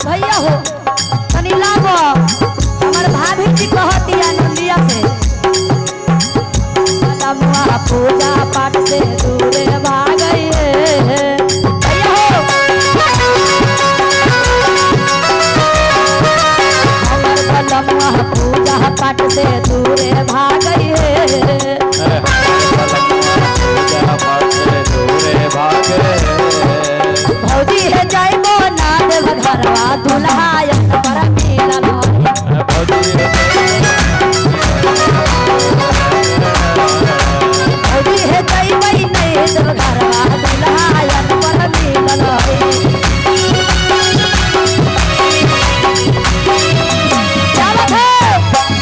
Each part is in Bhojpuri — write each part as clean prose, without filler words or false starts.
भैया हो तनी लागो हमर भाभी जी कहती आनंदिया से लम्बा पूजा पाठ से दूर भाग गए भैया हो हमर लम्बा पूजा पाठ से दूर भाग गए भौजी है जाइबो ना देव घरवा दुल्हा पर मिलल भौजी है जाइबै नहीं देव घरवा दुल्हा पर मिलल क्या बात है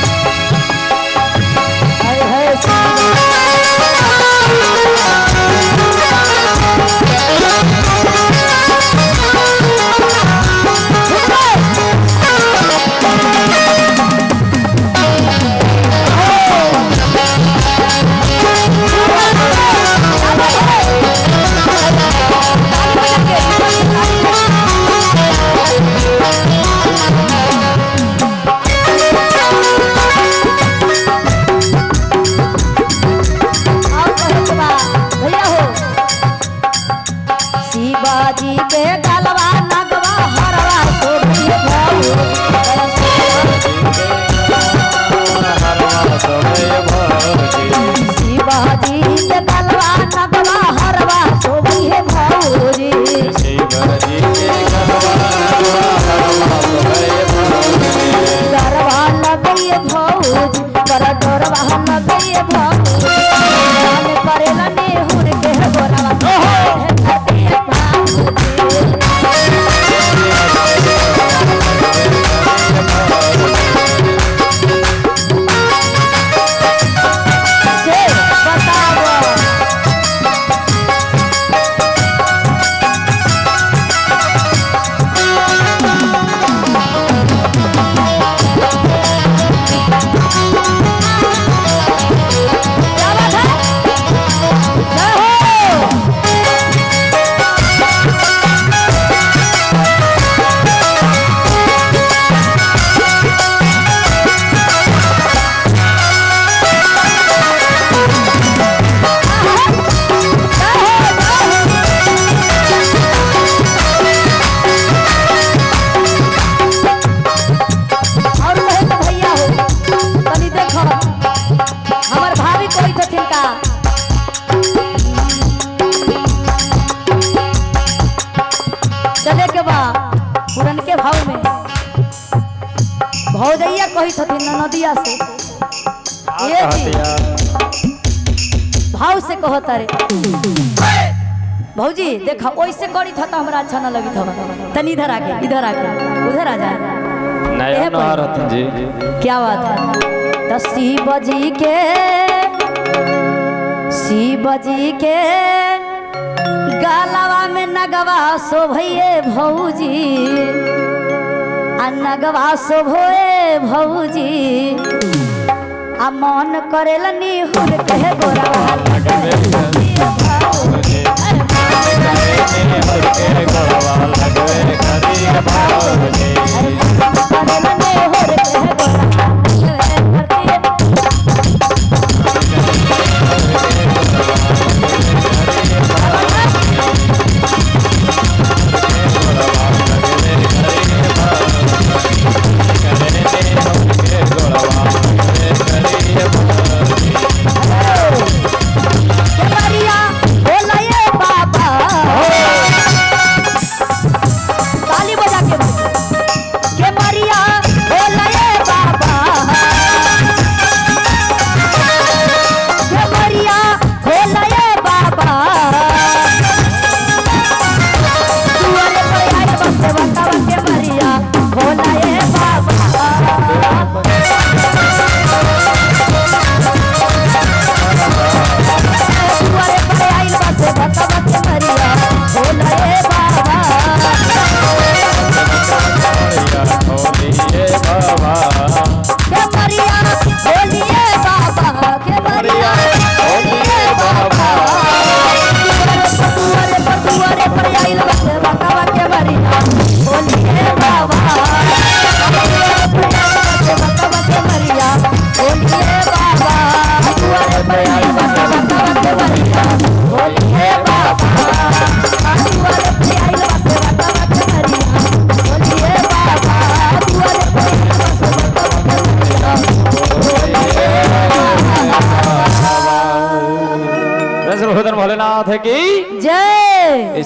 शिवाजी के गलवा नगवा हरवा शिवाजी के गलवा नगवा हरवा शोभी है भौजी गरवा लगई भौज कर डोरवा लगई भौज करेला नेहुर के गोरवा चले के बा पुरन के भाव में भौजैया कही थी नदिया से ये भाव से कहता रे भौजी देखा वैसे करी था तो हमरा अच्छा न लगी था तनी इधर आके उधर आ जाए जी क्या बात है तो शिव जी के गालवा में नगवा शोभये भौजी आ नगवा शोभे भौजी आ मन करेला निहुर कहे गोरवा भोलेनाथ की जय।